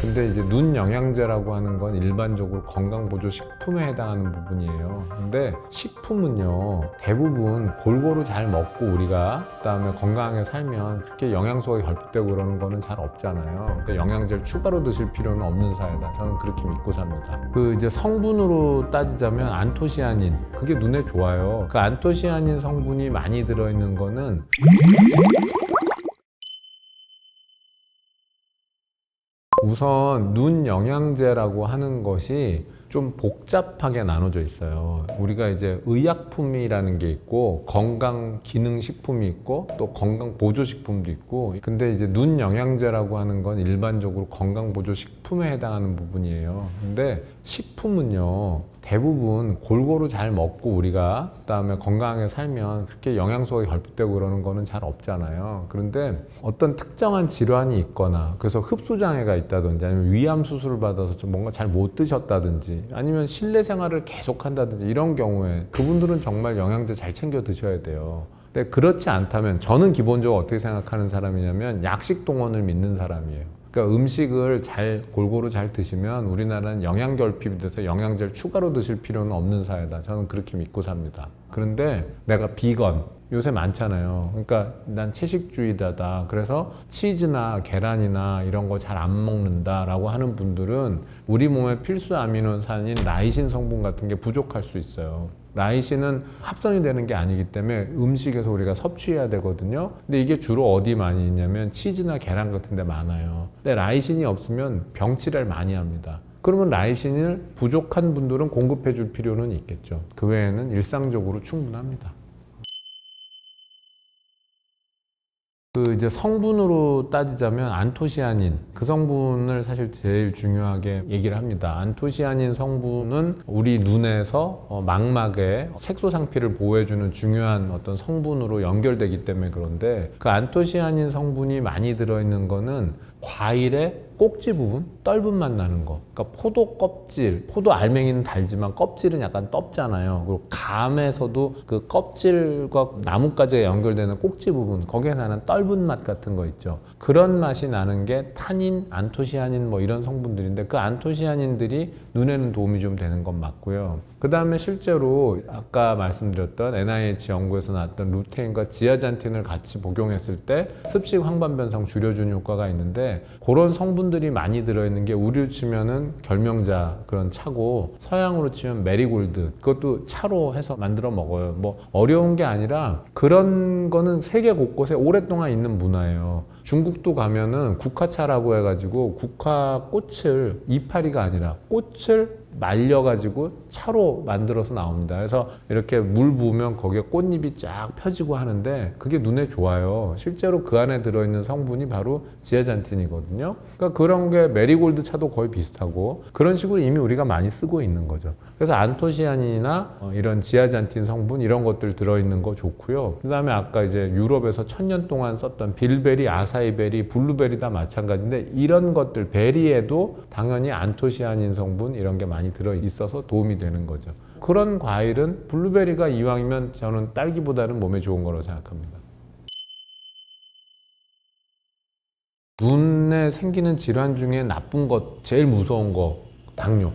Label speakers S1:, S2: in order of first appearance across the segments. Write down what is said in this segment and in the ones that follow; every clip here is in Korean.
S1: 근데 이제 눈 영양제라고 하는 건 일반적으로 건강보조식품에 해당하는 부분이에요. 근데 식품은요, 대부분 골고루 잘 먹고 우리가 그다음에 건강하게 살면 그렇게 영양소가 결핍되고 그러는 거는 잘 없잖아요. 그러니까 영양제를 추가로 드실 필요는 없는 사회다. 저는 그렇게 믿고 삽니다. 그 이제 성분으로 따지자면 안토시아닌, 그게 눈에 좋아요. 그 안토시아닌 성분이 많이 들어있는 거는 우선 눈 영양제라고 하는 것이 좀 복잡하게 나눠져 있어요. 우리가 이제 의약품이라는 게 있고 건강 기능 식품이 있고 또 건강 보조 식품도 있고, 근데 이제 눈 영양제라고 하는 건 일반적으로 건강 보조 식품에 해당하는 부분이에요. 근데 식품은요, 대부분 골고루 잘 먹고 우리가 그다음에 건강하게 살면 그렇게 영양소가 결핍되고 그러는 거는 잘 없잖아요. 그런데 어떤 특정한 질환이 있거나 그래서 흡수 장애가 있다든지 아니면 위암 수술을 받아서 좀 뭔가 잘 못 드셨다든지 아니면 실내 생활을 계속 한다든지 이런 경우에 그분들은 정말 영양제 잘 챙겨 드셔야 돼요. 근데 그렇지 않다면 저는 기본적으로 어떻게 생각하는 사람이냐면 약식 동원을 믿는 사람이에요. 그러니까 음식을 골고루 잘 드시면 우리나라는 영양 결핍이 돼서 영양제를 추가로 드실 필요는 없는 사회다. 저는 그렇게 믿고 삽니다. 그런데 내가 비건 요새 많잖아요. 그러니까 난 채식주의자다. 그래서 치즈나 계란이나 이런 거 잘 안 먹는다라고 하는 분들은 우리 몸의 필수 아미노산인 라이신 성분 같은 게 부족할 수 있어요. 라이신은 합성이 되는 게 아니기 때문에 음식에서 우리가 섭취해야 되거든요. 근데 이게 주로 어디 많이 있냐면 치즈나 계란 같은 데 많아요. 근데 라이신이 없으면 병치레를 많이 합니다. 그러면 라이신을 부족한 분들은 공급해 줄 필요는 있겠죠. 그 외에는 일상적으로 충분합니다. 그 이제 성분으로 따지자면 안토시아닌, 그 성분을 사실 제일 중요하게 얘기를 합니다. 안토시아닌 성분은 우리 눈에서 망막에 색소 상피를 보호해주는 중요한 어떤 성분으로 연결되기 때문에 그런데, 그 안토시아닌 성분이 많이 들어있는 거는 과일의 꼭지 부분, 떫은 맛 나는 거. 그러니까 포도 껍질, 포도 알맹이는 달지만 껍질은 약간 떫잖아요. 그리고 감에서도 그 껍질과 나뭇가지가 연결되는 꼭지 부분, 거기에 나는 떫은 맛 같은 거 있죠. 그런 맛이 나는 게 타닌, 안토시아닌 뭐 이런 성분들인데, 그 안토시아닌들이 눈에는 도움이 좀 되는 건 맞고요. 그 다음에 실제로 아까 말씀드렸던 NIH 연구에서 나왔던 루테인과 지아잔틴을 같이 복용했을 때 습식 황반 변성 줄여주는 효과가 있는데, 그런 성분들이 많이 들어있는 게 우리로 치면은 결명자 그런 차고, 서양으로 치면 메리골드, 그것도 차로 해서 만들어 먹어요. 뭐 어려운 게 아니라 그런 거는 세계 곳곳에 오랫동안 있는 문화예요. 중국도 가면은 국화차라고 해가지고 국화 꽃을, 이파리가 아니라 꽃을 말려가지고 차로 만들어서 나옵니다. 그래서 이렇게 물 부으면 거기에 꽃잎이 쫙 펴지고 하는데 그게 눈에 좋아요. 실제로 그 안에 들어있는 성분이 바로 지아잔틴이거든요. 그러니까 그런 게 메리골드 차도 거의 비슷하고 그런 식으로 이미 우리가 많이 쓰고 있는 거죠. 그래서 안토시아닌이나 이런 지아잔틴 성분 이런 것들 들어있는 거 좋고요. 그 다음에 아까 이제 유럽에서 1000년 동안 썼던 빌베리, 아사이베리, 블루베리 다 마찬가지인데, 이런 것들 베리에도 당연히 안토시아닌 성분 이런 게 많이 들어있어서 도움이 되는 거죠. 그런 과일은 블루베리가 이왕이면 저는 딸기보다는 몸에 좋은 거라고 생각합니다. 눈에 생기는 질환 중에 나쁜 것, 제일 무서운 거 당뇨,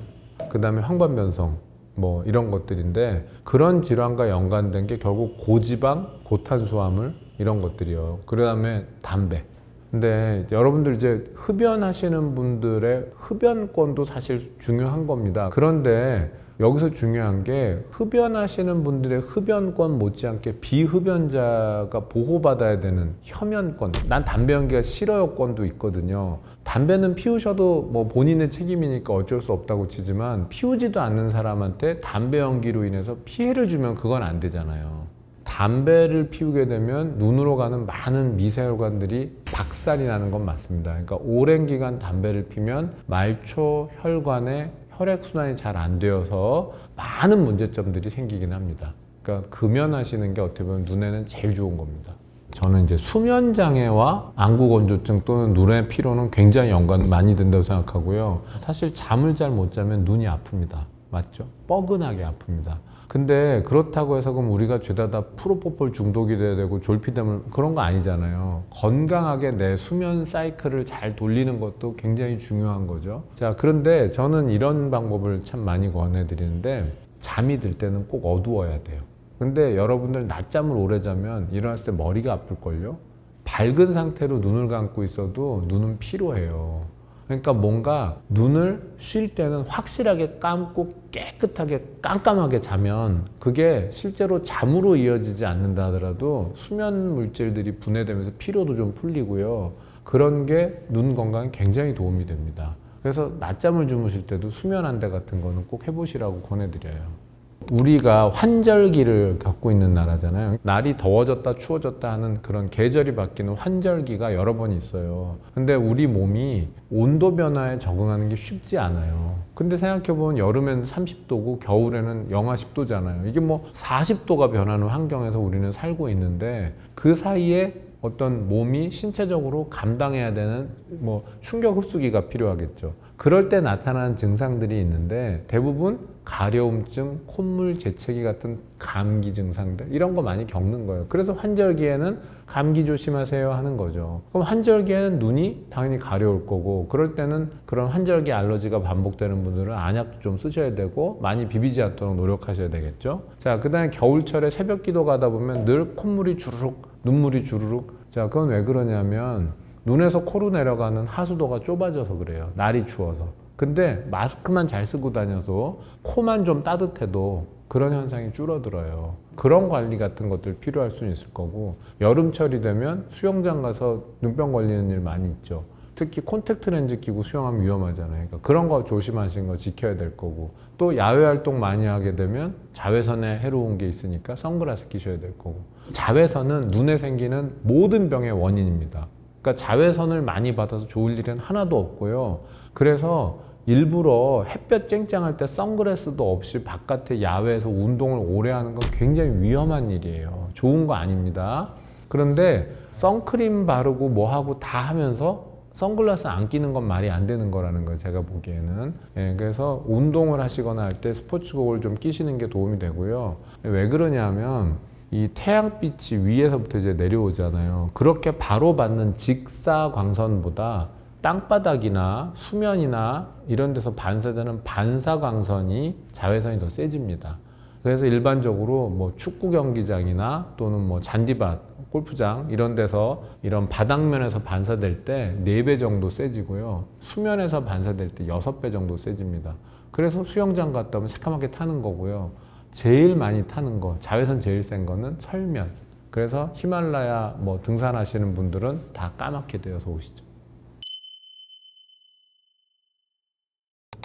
S1: 그 다음에 황반변성 뭐 이런 것들인데, 그런 질환과 연관된 게 결국 고지방, 고탄수화물 이런 것들이요. 그 다음에 담배. 근데 여러분들 이제 흡연하시는 분들의 흡연권도 사실 중요한 겁니다. 그런데 여기서 중요한 게 흡연하시는 분들의 흡연권 못지않게 비흡연자가 보호받아야 되는 혐연권, 난 담배 연기가 싫어요권도 있거든요. 담배는 피우셔도 뭐 본인의 책임이니까 어쩔 수 없다고 치지만, 피우지도 않는 사람한테 담배 연기로 인해서 피해를 주면 그건 안 되잖아요. 담배를 피우게 되면 눈으로 가는 많은 미세혈관들이 박살이 나는 건 맞습니다. 그러니까 오랜 기간 담배를 피면 말초 혈관에 혈액순환이 잘 안 되어서 많은 문제점들이 생기긴 합니다. 그러니까 금연하시는 게 어떻게 보면 눈에는 제일 좋은 겁니다. 저는 이제 수면 장애와 안구 건조증 또는 눈의 피로는 굉장히 연관 많이 된다고 생각하고요. 사실 잠을 잘 못 자면 눈이 아픕니다. 맞죠? 뻐근하게 아픕니다. 근데 그렇다고 해서 그럼 우리가 죄다 다 프로포폴 중독이 돼야 되고 졸피뎀을 그런 거 아니잖아요. 건강하게 내 수면 사이클을 잘 돌리는 것도 굉장히 중요한 거죠. 자, 그런데 저는 이런 방법을 참 많이 권해드리는데 잠이 들 때는 꼭 어두워야 돼요. 근데 여러분들 낮잠을 오래 자면 일어났을 때 머리가 아플걸요? 밝은 상태로 눈을 감고 있어도 눈은 피로해요. 그러니까 뭔가 눈을 쉴 때는 확실하게 감고 깨끗하게 깜깜하게 자면 그게 실제로 잠으로 이어지지 않는다 하더라도 수면 물질들이 분해되면서 피로도 좀 풀리고요. 그런 게 눈 건강에 굉장히 도움이 됩니다. 그래서 낮잠을 주무실 때도 수면 안대 같은 거는 꼭 해보시라고 권해드려요. 우리가 환절기를 겪고 있는 나라잖아요. 날이 더워졌다 추워졌다 하는 그런 계절이 바뀌는 환절기가 여러 번 있어요. 근데 우리 몸이 온도 변화에 적응하는 게 쉽지 않아요. 근데 생각해보면 여름에는 30도고 겨울에는 영하 10도잖아요. 이게 뭐 40도가 변하는 환경에서 우리는 살고 있는데 그 사이에 어떤 몸이 신체적으로 감당해야 되는 뭐 충격 흡수기가 필요하겠죠. 그럴 때 나타나는 증상들이 있는데 대부분 가려움증, 콧물, 재채기 같은 감기 증상들 이런 거 많이 겪는 거예요. 그래서 환절기에는 감기 조심하세요 하는 거죠. 그럼 환절기에는 눈이 당연히 가려울 거고 그럴 때는 그런 환절기 알러지가 반복되는 분들은 안약도 좀 쓰셔야 되고 많이 비비지 않도록 노력하셔야 되겠죠. 자, 그 다음에 겨울철에 새벽 기도 가다 보면 늘 콧물이 주르륵 눈물이 주르륵. 자, 그건 왜 그러냐면 눈에서 코로 내려가는 하수도가 좁아져서 그래요. 날이 추워서. 근데 마스크만 잘 쓰고 다녀서 코만 좀 따뜻해도 그런 현상이 줄어들어요. 그런 관리 같은 것들 필요할 수는 있을 거고 여름철이 되면 수영장 가서 눈병 걸리는 일 많이 있죠. 특히 콘택트 렌즈 끼고 수영하면 위험하잖아요. 그러니까 그런 거 조심하시는 거 지켜야 될 거고 또 야외 활동 많이 하게 되면 자외선에 해로운 게 있으니까 선글라스 끼셔야 될 거고 자외선은 눈에 생기는 모든 병의 원인입니다. 그러니까 자외선을 많이 받아서 좋을 일은 하나도 없고요. 그래서 일부러 햇볕 쨍쨍할 때 선글라스도 없이 바깥에 야외에서 운동을 오래 하는 건 굉장히 위험한 일이에요. 좋은 거 아닙니다. 그런데 선크림 바르고 뭐 하고 다 하면서 선글라스 안 끼는 건 말이 안 되는 거라는 거예요. 제가 보기에는. 예, 그래서 운동을 하시거나 할 때 스포츠복을 좀 끼시는 게 도움이 되고요. 왜 그러냐면 이 태양빛이 위에서부터 이제 내려오잖아요. 그렇게 바로 받는 직사광선보다 땅바닥이나 수면이나 이런 데서 반사되는 반사광선이 자외선이 더 세집니다. 그래서 일반적으로 뭐 축구 경기장이나 또는 뭐 잔디밭, 골프장 이런 데서 이런 바닥면에서 반사될 때 4배 정도 세지고요. 수면에서 반사될 때 6배 정도 세집니다. 그래서 수영장 갔다 오면 새까맣게 타는 거고요. 제일 많이 타는 거, 자외선 제일 센 거는 설면. 그래서 히말라야 뭐 등산하시는 분들은 다 까맣게 되어서 오시죠.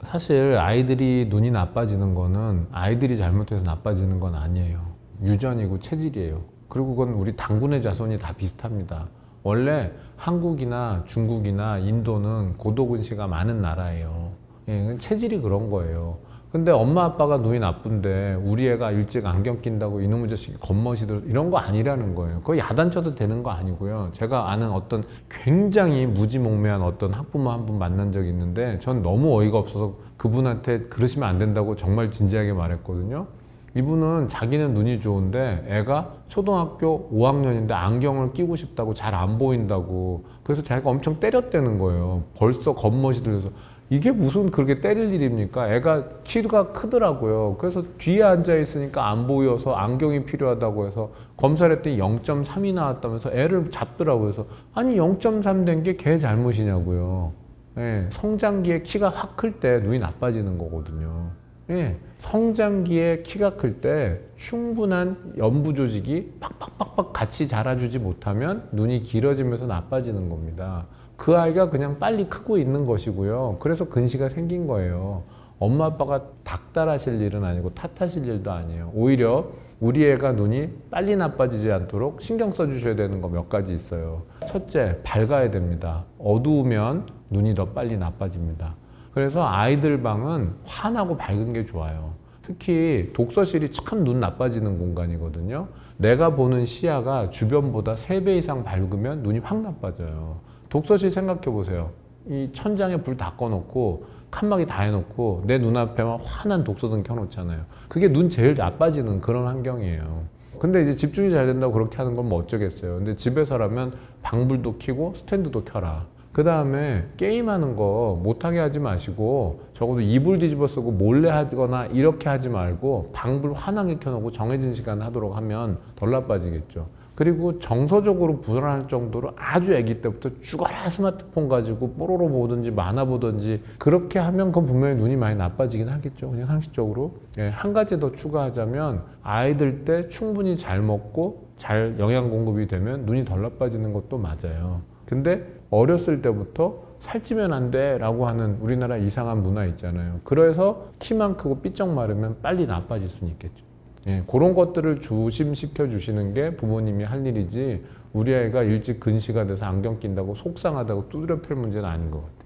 S1: 사실 아이들이 눈이 나빠지는 거는 아이들이 잘못해서 나빠지는 건 아니에요. 유전이고 체질이에요. 그리고 그건 우리 당군의 자손이 다 비슷합니다. 원래 한국이나 중국이나 인도는 고도근시가 많은 나라예요. 예, 체질이 그런 거예요. 근데 엄마 아빠가 눈이 나쁜데 우리 애가 일찍 안경 낀다고 이놈의 자식이 겉멋이들 이런 거 아니라는 거예요. 그거 야단쳐도 되는 거 아니고요. 제가 아는 어떤 굉장히 무지몽매한 어떤 학부모 한 분 만난 적이 있는데 전 너무 어이가 없어서 그분한테 그러시면 안 된다고 정말 진지하게 말했거든요. 이분은 자기는 눈이 좋은데 애가 초등학교 5학년인데 안경을 끼고 싶다고 잘 안 보인다고 그래서 자기가 엄청 때렸다는 거예요. 벌써 겉멋이 들려서 이게 무슨 그렇게 때릴 일입니까? 애가 키가 크더라고요. 그래서 뒤에 앉아 있으니까 안 보여서 안경이 필요하다고 해서 검사를 했더니 0.3이 나왔다면서 애를 잡더라고요. 그래서 아니 0.3 된 게 걔 잘못이냐고요. 예, 성장기에 키가 확 클 때 눈이 나빠지는 거거든요. 예, 성장기에 키가 클 때 충분한 연부 조직이 팍팍팍팍 같이 자라주지 못하면 눈이 길어지면서 나빠지는 겁니다. 그 아이가 그냥 빨리 크고 있는 것이고요. 그래서 근시가 생긴 거예요. 엄마 아빠가 닥달하실 일은 아니고 탓하실 일도 아니에요. 오히려 우리 애가 눈이 빨리 나빠지지 않도록 신경 써주셔야 되는 거 몇 가지 있어요. 첫째, 밝아야 됩니다. 어두우면 눈이 더 빨리 나빠집니다. 그래서 아이들 방은 환하고 밝은 게 좋아요. 특히 독서실이 참 눈 나빠지는 공간이거든요. 내가 보는 시야가 주변보다 3배 이상 밝으면 눈이 확 나빠져요. 독서실 생각해 보세요. 이 천장에 불 다 꺼놓고 칸막이 다 해놓고 내 눈앞에만 환한 독서등 켜놓잖아요. 그게 눈 제일 나빠지는 그런 환경이에요. 근데 이제 집중이 잘 된다고 그렇게 하는 건 뭐 어쩌겠어요. 근데 집에서라면 방불도 켜고 스탠드도 켜라. 그 다음에 게임하는 거 못하게 하지 마시고 적어도 이불 뒤집어 쓰고 몰래 하거나 이렇게 하지 말고 방불 환하게 켜놓고 정해진 시간 하도록 하면 덜 나빠지겠죠. 그리고 정서적으로 불안할 정도로 아주 아기 때부터 죽어라 스마트폰 가지고 뽀로로 보든지 만화 보든지 그렇게 하면 그건 분명히 눈이 많이 나빠지긴 하겠죠. 그냥 상식적으로. 예, 한 가지 더 추가하자면 아이들 때 충분히 잘 먹고 잘 영양 공급이 되면 눈이 덜 나빠지는 것도 맞아요. 근데 어렸을 때부터 살찌면 안 돼 라고 하는 우리나라 이상한 문화 있잖아요. 그래서 키만 크고 삐쩍 마르면 빨리 나빠질 수는 있겠죠. 예, 그런 것들을 조심시켜 주시는 게 부모님이 할 일이지 우리 아이가 일찍 근시가 돼서 안경 낀다고 속상하다고 두드려 팰 문제는 아닌 것 같아요.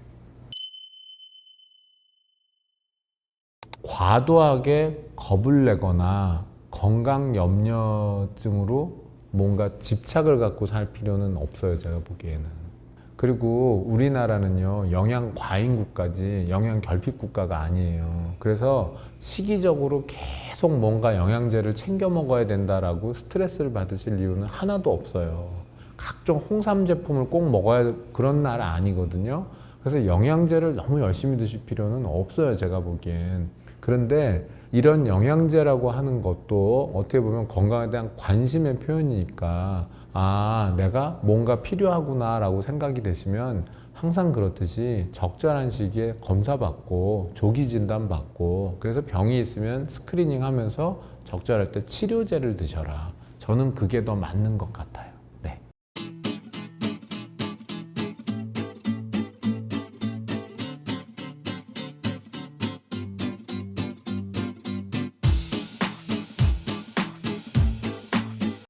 S1: 과도하게 겁을 내거나 건강 염려증으로 뭔가 집착을 갖고 살 필요는 없어요, 제가 보기에는. 그리고 우리나라는요, 영양 과잉 국가지 영양 결핍 국가가 아니에요. 그래서 시기적으로 계속 뭔가 영양제를 챙겨 먹어야 된다라고 스트레스를 받으실 이유는 하나도 없어요. 각종 홍삼 제품을 꼭 먹어야 그런 나라 아니거든요. 그래서 영양제를 너무 열심히 드실 필요는 없어요, 제가 보기엔. 그런데 이런 영양제라고 하는 것도 어떻게 보면 건강에 대한 관심의 표현이니까 아, 내가 뭔가 필요하구나 라고 생각이 되시면 항상 그렇듯이 적절한 시기에 검사받고 조기 진단받고 그래서 병이 있으면 스크리닝 하면서 적절할 때 치료제를 드셔라. 저는 그게 더 맞는 것 같아요.